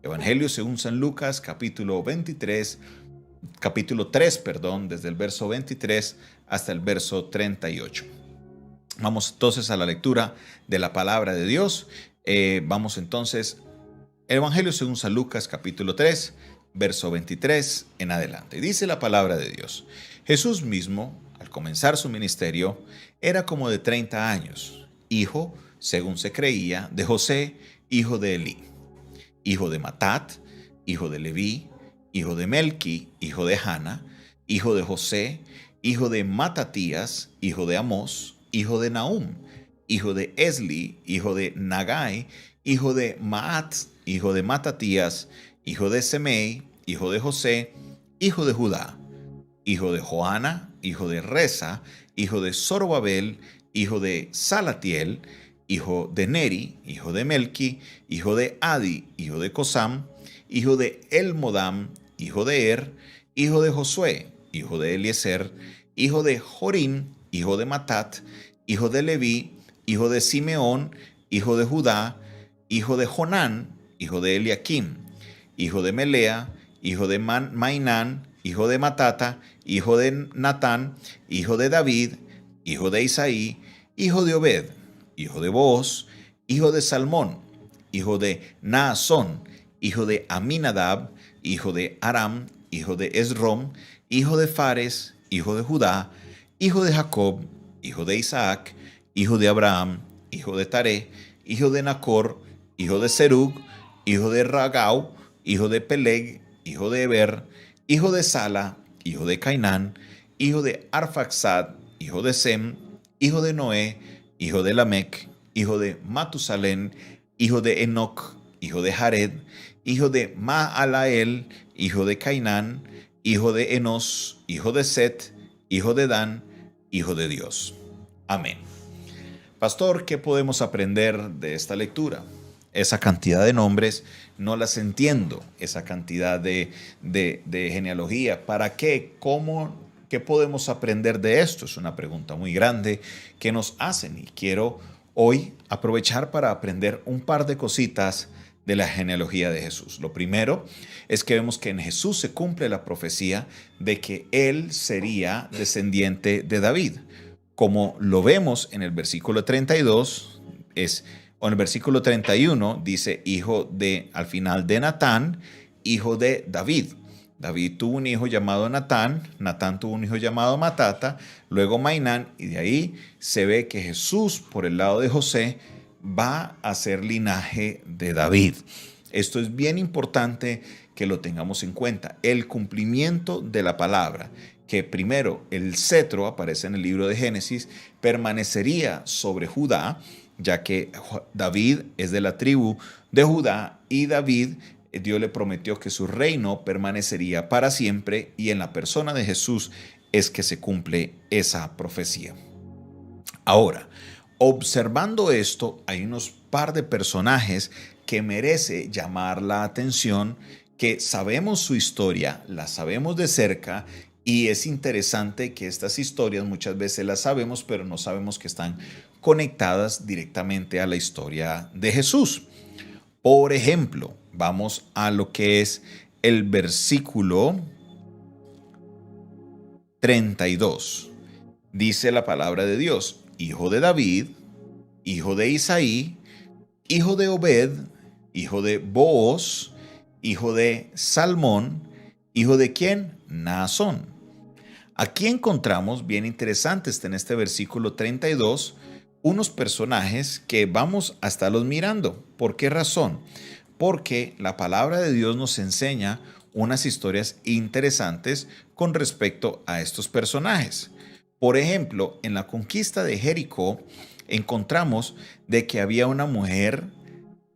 Evangelio según San Lucas, capítulo 3, perdón, desde el verso 23 hasta el verso 38. Vamos entonces a la lectura de la palabra de Dios. Vamos entonces, Evangelio según San Lucas, capítulo 3, verso 23 en adelante. Dice la palabra de Dios: Jesús mismo, al comenzar su ministerio, era como de 30 años, hijo, según se creía, de José, hijo de Elí, hijo de Matat, hijo de Leví, hijo de Melqui, hijo de Jana, hijo de José, hijo de Matatías, hijo de Amós, hijo de Nahum, hijo de Esli, hijo de Nagai, hijo de Maat, hijo de Matatías, hijo de Semei, hijo de José, hijo de Judá, hijo de Joana, hijo de Resa, hijo de Zorobabel, hijo de Salatiel, hijo de Neri, hijo de Melqui, hijo de Adi, hijo de Cosam, hijo de Elmodam, hijo de Er, hijo de Josué, hijo de Eliezer, hijo de Jorim, hijo de Matat, hijo de Leví, hijo de Simeón, hijo de Judá, hijo de Jonán, hijo de Eliakim, hijo de Melea, hijo de Mainán, hijo de Matata, hijo de Natán, hijo de David, hijo de Isaí, hijo de Obed, hijo de Booz, hijo de Salmón, hijo de Naasón, hijo de Aminadab, hijo de Aram, hijo de Esrom, hijo de Fares, hijo de Judá, hijo de Jacob, hijo de Isaac, hijo de Abraham, hijo de Taré, hijo de Nacor, hijo de Serug, hijo de Ragau, hijo de Peleg, hijo de Eber, hijo de Sala, hijo de Cainán, hijo de Arfaxad, hijo de Sem, hijo de Noé, hijo de Lamec, hijo de Matusalén, hijo de Enoc, hijo de Jared, hijo de Maalael, hijo de Cainán, hijo de Enos, hijo de Set, hijo de Dan, hijo de Dios. Amén. Pastor, ¿qué podemos aprender de esta lectura? Esa cantidad de nombres no las entiendo, esa cantidad de genealogía. ¿Para qué? ¿Cómo? ¿Qué podemos aprender de esto? Es una pregunta muy grande que nos hacen y quiero hoy aprovechar para aprender un par de cositas de la genealogía de Jesús. Lo primero es que vemos que en Jesús se cumple la profecía de que él sería descendiente de David. Como lo vemos en el versículo 32, o en el versículo 31 dice hijo de, al final de Natán, hijo de David. David tuvo un hijo llamado Natán, Natán tuvo un hijo llamado Matata, luego Mainán, y de ahí se ve que Jesús, por el lado de José, va a ser linaje de David. Esto es bien importante que lo tengamos en cuenta. El cumplimiento de la palabra, que primero el cetro, aparece en el libro de Génesis, permanecería sobre Judá, ya que David es de la tribu de Judá y David, Dios le prometió que su reino permanecería para siempre y en la persona de Jesús es que se cumple esa profecía. Ahora, observando esto, hay unos par de personajes que merece llamar la atención, que sabemos su historia, la sabemos de cerca y es interesante que estas historias muchas veces las sabemos, pero no sabemos que están conectadas directamente a la historia de Jesús. Por ejemplo, vamos a lo que es el versículo 32. Dice la palabra de Dios: hijo de David, hijo de Isaí, hijo de Obed, hijo de Booz, hijo de Salmón, hijo de ¿quién? Naasón. Aquí encontramos, bien interesantes en este versículo 32, unos personajes que vamos a estarlos mirando. ¿Por qué razón? Porque la palabra de Dios nos enseña unas historias interesantes con respecto a estos personajes. Por ejemplo, en la conquista de Jericó encontramos de que había una mujer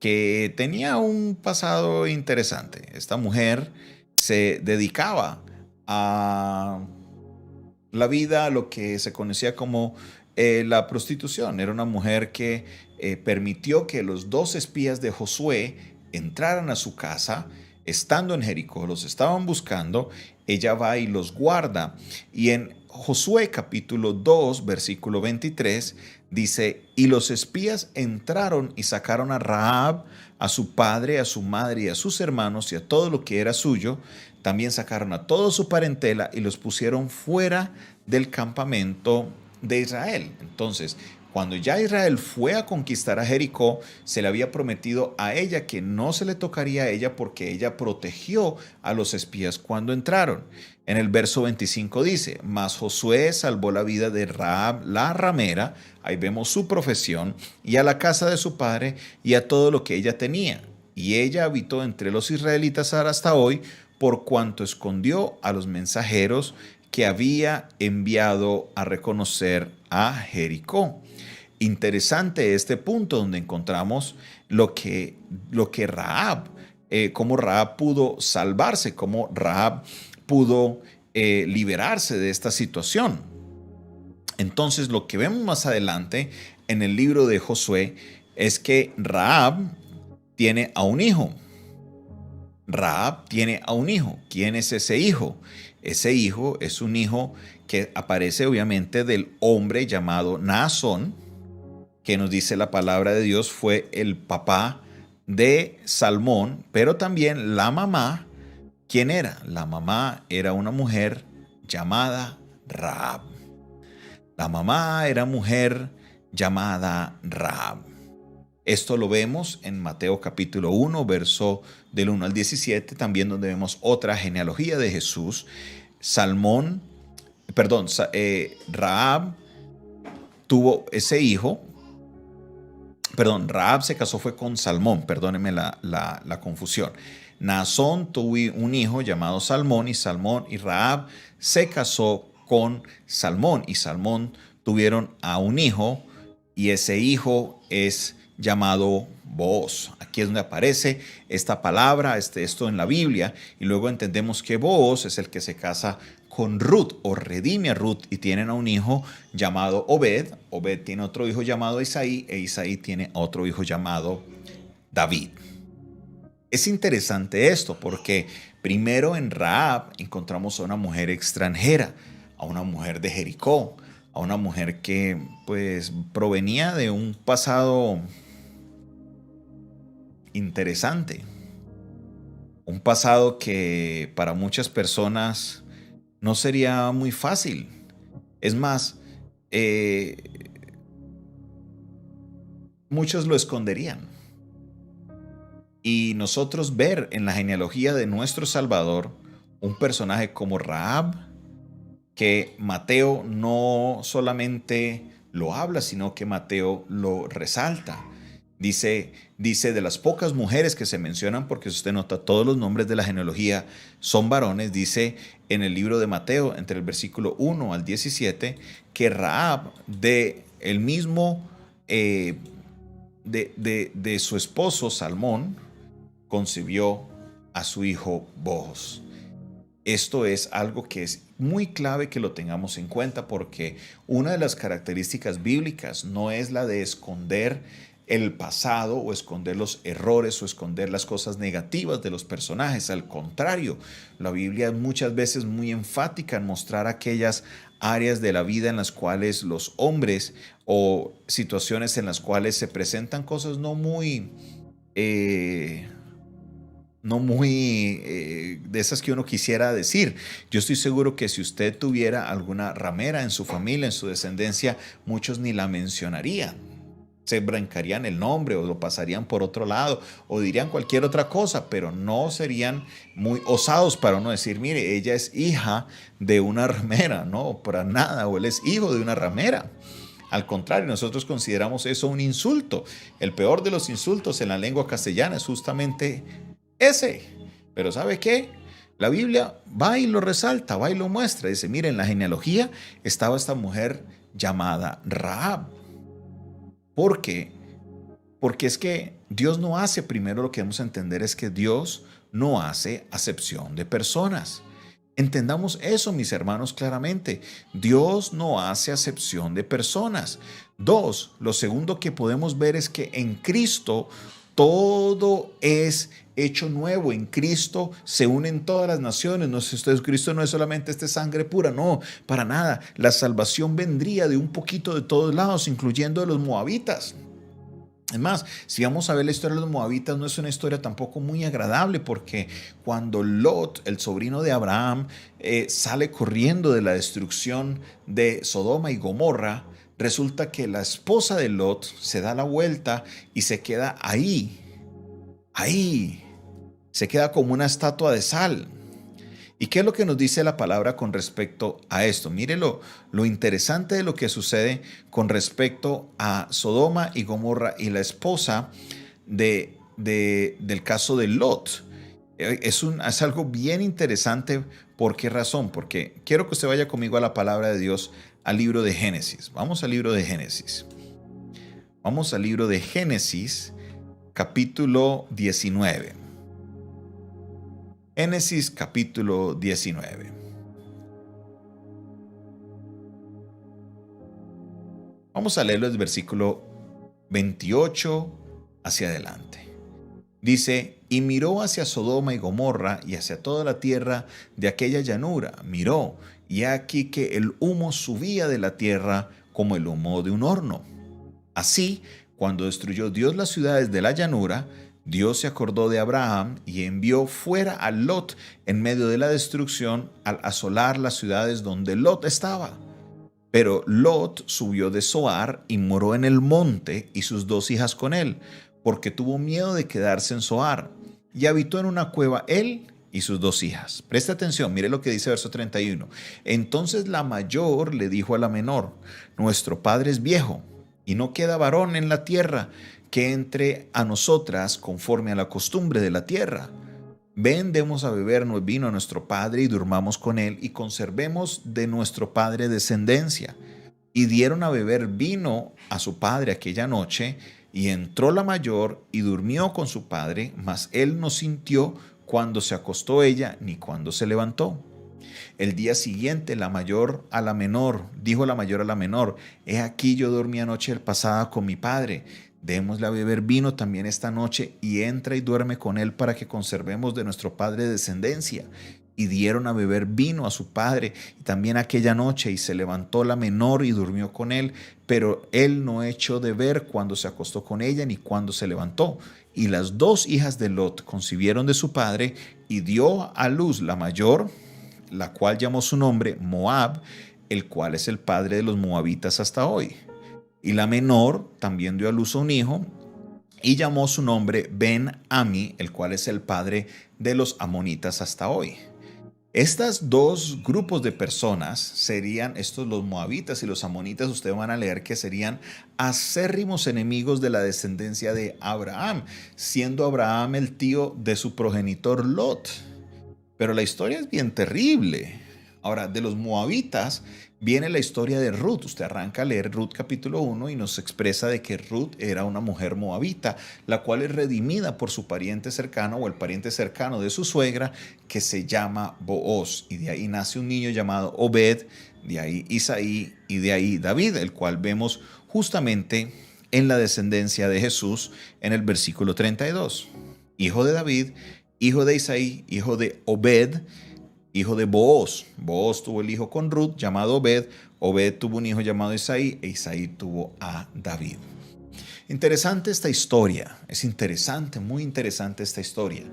que tenía un pasado interesante. Esta mujer se dedicaba a la vida, a lo que se conocía como la prostitución. Era una mujer que permitió que los 2 espías de Josué entraran a su casa, estando en Jericó, los estaban buscando, ella va y los guarda. Y en Josué capítulo 2, versículo 23, dice, y los espías entraron y sacaron a Rahab, a su padre, a su madre y a sus hermanos y a todo lo que era suyo. También sacaron a toda su parentela y los pusieron fuera del campamento de Israel. Entonces, cuando ya Israel fue a conquistar a Jericó, se le había prometido a ella que no se le tocaría a ella porque ella protegió a los espías cuando entraron. En el verso 25 dice, mas Josué salvó la vida de Rahab la ramera, ahí vemos su profesión, y a la casa de su padre y a todo lo que ella tenía. Y ella habitó entre los israelitas hasta hoy, por cuanto escondió a los mensajeros que había enviado a reconocer a Jericó. Interesante este punto donde encontramos lo que Rahab, cómo Rahab pudo salvarse, cómo Rahab pudo liberarse de esta situación. Entonces, lo que vemos más adelante en el libro de Josué es que Rahab tiene a un hijo. Rahab tiene a un hijo. ¿Quién es ese hijo? Ese hijo es un hijo que aparece obviamente del hombre llamado Naasón, que nos dice la palabra de Dios fue el papá de Salmón, pero también la mamá. ¿Quién era? La mamá era una mujer llamada Rahab. La mamá era mujer llamada Rahab. Esto lo vemos en Mateo capítulo 1, verso del 1 al 17, también donde vemos otra genealogía de Jesús. Rahab tuvo ese hijo. Rahab se casó fue con Salmón, perdónenme la confusión. Naasón tuvo un hijo llamado Salmón y Rahab se casó con Salmón y Salmón tuvieron a un hijo y ese hijo es llamado Booz. Aquí es donde aparece esta palabra, esto en la Biblia, y luego entendemos que Booz es el que se casa con Ruth o redime a Ruth y tienen a un hijo llamado Obed. Obed tiene otro hijo llamado Isaí e Isaí tiene otro hijo llamado David. Es interesante esto porque primero en Rahab encontramos a una mujer extranjera, a una mujer de Jericó, a una mujer que pues provenía de un pasado interesante, un pasado que para muchas personas no sería muy fácil. Es más, muchos lo esconderían. Y nosotros ver en la genealogía de nuestro Salvador un personaje como Rahab, que Mateo no solamente lo habla, sino que Mateo lo resalta. Dice de las pocas mujeres que se mencionan, porque si usted nota todos los nombres de la genealogía son varones, dice en el libro de Mateo, entre el versículo 1 al 17, que Rahab de su esposo Salmón concibió a su hijo Booz. Esto es algo que es muy clave que lo tengamos en cuenta porque una de las características bíblicas no es la de esconder el pasado o esconder los errores o esconder las cosas negativas de los personajes. Al contrario, la Biblia es muchas veces muy enfática en mostrar aquellas áreas de la vida en las cuales los hombres o situaciones en las cuales se presentan cosas no muy de esas que uno quisiera decir. Yo estoy seguro que si usted tuviera alguna ramera en su familia, en su descendencia, muchos ni la mencionarían. Se brincarían el nombre o lo pasarían por otro lado o dirían cualquier otra cosa, pero no serían muy osados para uno decir, mire, ella es hija de una ramera, no, para nada, o él es hijo de una ramera. Al contrario, nosotros consideramos eso un insulto. El peor de los insultos en la lengua castellana es justamente ese. Pero ¿sabe qué? La Biblia va y lo resalta, va y lo muestra. Dice, mire, en la genealogía estaba esta mujer llamada Rahab. ¿Por qué? Porque es que Dios no hace, primero lo que debemos entender es que Dios no hace acepción de personas. Entendamos eso, mis hermanos, claramente. Dios no hace acepción de personas. Dos, lo segundo que podemos ver es que en Cristo todo es hecho nuevo. En Cristo se unen todas las naciones. No, Cristo no es solamente sangre pura, no, para nada. La salvación vendría de un poquito de todos lados, incluyendo de los moabitas. Es más, si vamos a ver la historia de los moabitas, no es una historia tampoco muy agradable, porque cuando Lot, el sobrino de Abraham, sale corriendo de la destrucción de Sodoma y Gomorra, resulta que la esposa de Lot se da la vuelta y se queda ahí, se queda como una estatua de sal. ¿Y qué es lo que nos dice la palabra con respecto a esto? Mire lo interesante de lo que sucede con respecto a Sodoma y Gomorra y la esposa del caso de Lot. Es algo bien interesante. ¿Por qué razón? Porque quiero que usted vaya conmigo a la palabra de Dios, al libro de Génesis. Vamos al libro de Génesis. Vamos al libro de Génesis, capítulo 19. Génesis capítulo 19. Vamos a leerlo desde el versículo 28 hacia adelante. Dice, y miró hacia Sodoma y Gomorra y hacia toda la tierra de aquella llanura. Miró, y aquí que el humo subía de la tierra como el humo de un horno. Así, cuando destruyó Dios las ciudades de la llanura, Dios se acordó de Abraham y envió fuera a Lot en medio de la destrucción al asolar las ciudades donde Lot estaba. Pero Lot subió de Zoar y moró en el monte y sus 2 hijas con él, porque tuvo miedo de quedarse en Zoar, y habitó en una cueva él y sus 2 hijas. Presta atención, mire lo que dice verso 31. Entonces la mayor le dijo a la menor, nuestro padre es viejo y no queda varón en la tierra que entre a nosotras conforme a la costumbre de la tierra. Ven, demos a beber vino a nuestro padre y durmamos con él y conservemos de nuestro padre descendencia. Y dieron a beber vino a su padre aquella noche, y entró la mayor y durmió con su padre, mas él no sintió cuando se acostó ella ni cuando se levantó. El día siguiente la mayor a la menor, dijo la mayor a la menor, he aquí yo dormí anoche pasada con mi padre, démosle a beber vino también esta noche, y entra y duerme con él para que conservemos de nuestro padre descendencia. Y dieron a beber vino a su padre y también aquella noche, y se levantó la menor y durmió con él, pero él no echó de ver cuando se acostó con ella ni cuando se levantó. Y las 2 hijas de Lot concibieron de su padre, y dio a luz la mayor, la cual llamó su nombre Moab, el cual es el padre de los moabitas hasta hoy. Y la menor también dio a luz a un hijo, y llamó su nombre Ben-Ami, el cual es el padre de los amonitas hasta hoy. Estas 2 grupos de personas serían, estos los moabitas y los amonitas, ustedes van a leer que serían acérrimos enemigos de la descendencia de Abraham, siendo Abraham el tío de su progenitor Lot. Pero la historia es bien terrible. Ahora, de los moabitas viene la historia de Ruth. Usted arranca a leer Ruth capítulo 1 y nos expresa de que Ruth era una mujer moabita, la cual es redimida por su pariente cercano o el pariente cercano de su suegra, que se llama Booz. Y de ahí nace un niño llamado Obed, de ahí Isaí y de ahí David, el cual vemos justamente en la descendencia de Jesús en el versículo 32. Hijo de David, hijo de Isaí, hijo de Obed, hijo de Booz. Booz tuvo el hijo con Ruth llamado Obed. Obed tuvo un hijo llamado Isaí e Isaí tuvo a David. Interesante esta historia. Es interesante, muy interesante esta historia.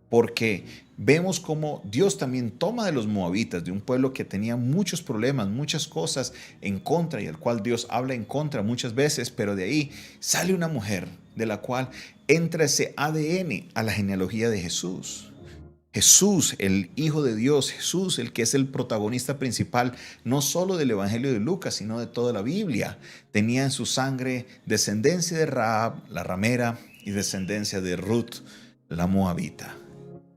Porque vemos cómo Dios también toma de los moabitas, de un pueblo que tenía muchos problemas, muchas cosas en contra y al cual Dios habla en contra muchas veces, pero de ahí sale una mujer de la cual entra ese ADN a la genealogía de Jesús. Jesús, el Hijo de Dios, Jesús, el que es el protagonista principal, no solo del Evangelio de Lucas, sino de toda la Biblia, tenía en su sangre descendencia de Rahab, la ramera, y descendencia de Ruth, la moabita.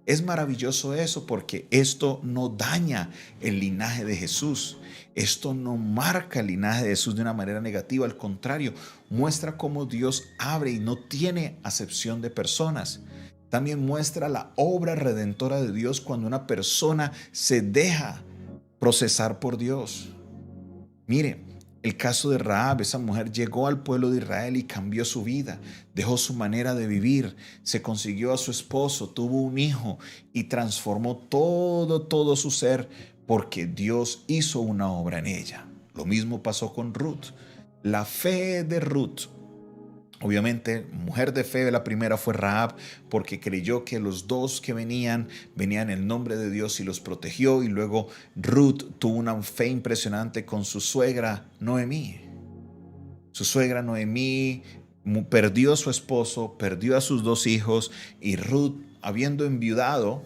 Es maravilloso eso, porque esto no daña el linaje de Jesús. Esto no marca el linaje de Jesús de una manera negativa. Al contrario, muestra cómo Dios abre y no tiene acepción de personas. También muestra la obra redentora de Dios cuando una persona se deja procesar por Dios. Mire, El caso de Rahab, esa mujer llegó al pueblo de Israel y cambió su vida, dejó su manera de vivir, se consiguió a su esposo, tuvo un hijo y transformó todo su ser porque Dios hizo una obra en ella. Lo mismo pasó con Ruth. La fe de Ruth, obviamente, mujer de fe, la primera fue Rahab, porque creyó que los dos que venían en el nombre de Dios y los protegió. Y luego Ruth tuvo una fe impresionante con su suegra Noemí. Su suegra Noemí perdió a su esposo, perdió a sus dos hijos, y Ruth, habiendo enviudado,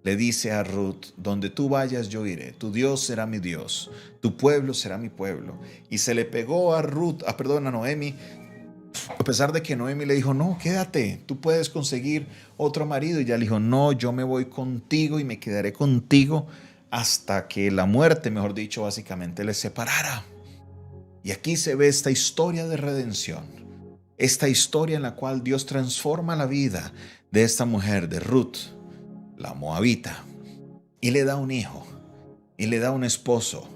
le dice a Ruth: donde tú vayas yo iré, tu Dios será mi Dios, tu pueblo será mi pueblo. Y se le pegó a Noemí, a pesar de que Noemí le dijo: no, quédate, tú puedes conseguir otro marido. Y ella le dijo: no, yo me voy contigo y me quedaré contigo hasta que la muerte, mejor dicho, básicamente les separara. Y aquí se ve esta historia de redención, esta historia en la cual Dios transforma la vida de esta mujer, de Ruth, la moabita, y le da un hijo, y le da un esposo,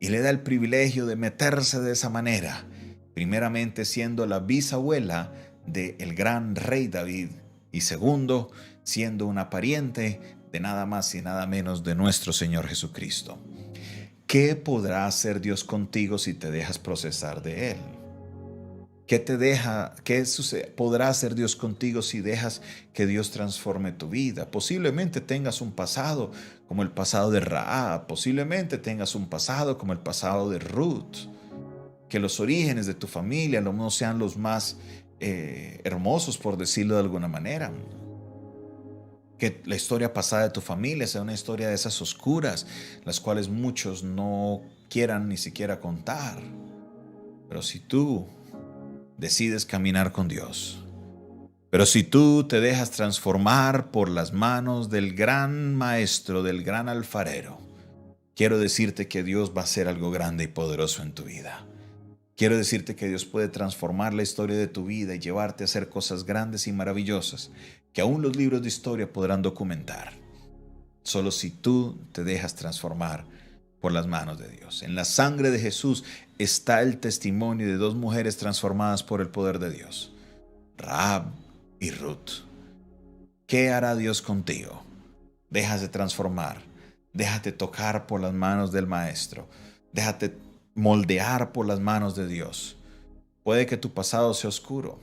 y le da el privilegio de meterse de esa manera, primeramente siendo la bisabuela del gran rey David, y segundo, siendo una pariente de nada más y nada menos de nuestro Señor Jesucristo. ¿Qué podrá hacer Dios contigo si te dejas procesar de Él? ¿Qué podrá hacer Dios contigo si dejas que Dios transforme tu vida? Posiblemente tengas un pasado como el pasado de Rahab, posiblemente tengas un pasado como el pasado de Ruth, que los orígenes de tu familia no sean los más hermosos, por decirlo de alguna manera. Que la historia pasada de tu familia sea una historia de esas oscuras, las cuales muchos no quieran ni siquiera contar. Pero si tú decides caminar con Dios, pero si tú te dejas transformar por las manos del gran maestro, del gran alfarero, quiero decirte que Dios va a hacer algo grande y poderoso en tu vida. Quiero decirte que Dios puede transformar la historia de tu vida y llevarte a hacer cosas grandes y maravillosas que aún los libros de historia podrán documentar. Solo si tú te dejas transformar por las manos de Dios. En la sangre de Jesús está el testimonio de dos mujeres transformadas por el poder de Dios, Rahab y Ruth. ¿Qué hará Dios contigo? Déjate transformar, déjate tocar por las manos del Maestro, déjate moldear por las manos de Dios. Puede que tu pasado sea oscuro,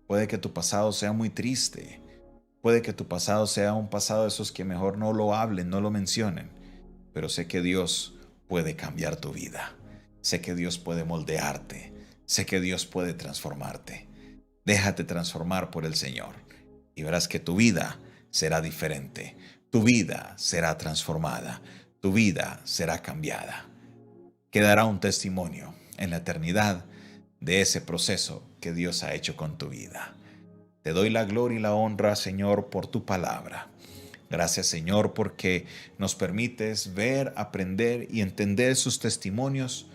puede que tu pasado sea muy triste, puede que tu pasado sea un pasado de esos que mejor no lo hablen, no lo mencionen, pero sé que Dios puede cambiar tu vida, sé que Dios puede moldearte, sé que Dios puede transformarte. Déjate transformar por el Señor y verás que tu vida será diferente, tu vida será transformada, tu vida será cambiada. Quedará un testimonio en la eternidad de ese proceso que Dios ha hecho con tu vida. Te doy la gloria y la honra, Señor, por tu palabra. Gracias, Señor, porque nos permites ver, aprender y entender sus testimonios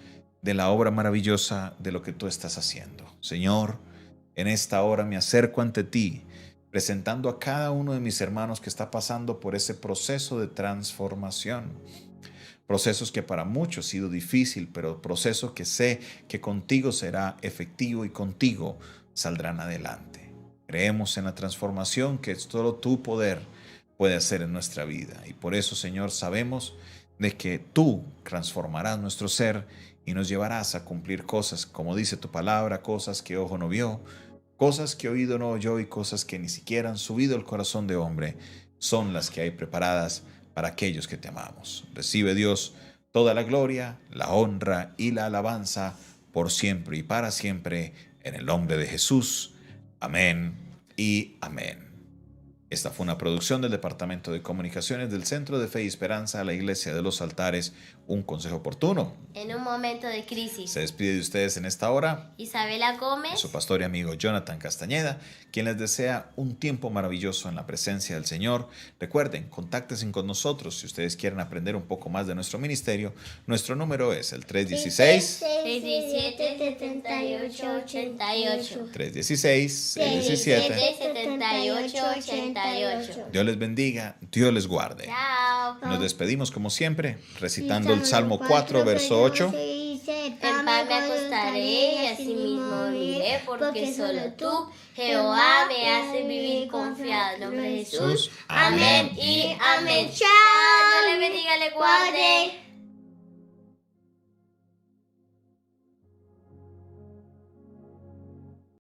de la obra maravillosa de lo que tú estás haciendo. Señor, en esta hora me acerco ante ti, presentando a cada uno de mis hermanos que está pasando por ese proceso de transformación. Procesos que para muchos ha sido difícil, pero procesos que sé que contigo será efectivo y contigo saldrán adelante. Creemos en la transformación que solo tu poder puede hacer en nuestra vida. Y por eso, Señor, sabemos de que tú transformarás nuestro ser y nos llevarás a cumplir cosas, como dice tu palabra, cosas que ojo no vio, cosas que oído no oyó y cosas que ni siquiera han subido al corazón de hombre, son las que hay preparadas para aquellos que te amamos. Recibe, Dios, toda la gloria, la honra y la alabanza por siempre y para siempre, en el nombre de Jesús. Amén y amén. Esta fue una producción del Departamento de Comunicaciones del Centro de Fe y Esperanza a la Iglesia de los Altares, un consejo oportuno en un momento de crisis. Se despide de ustedes en esta hora Isabela Gómez y su pastor y amigo Jonathan Castañeda, quien les desea un tiempo maravilloso en la presencia del Señor. Recuerden, contáctense con nosotros si ustedes quieren aprender un poco más de nuestro ministerio. Nuestro número es el 316-617-7888. 316-617-7888. Dios les bendiga, Dios les guarde. Chao. Nos despedimos como siempre, recitando el Salmo 4, verso 8. El porque solo tú, Jehová, me haces vivir confiado. En nombre de Jesús. Amén y amén. Chao. Dios le bendiga, le guarde.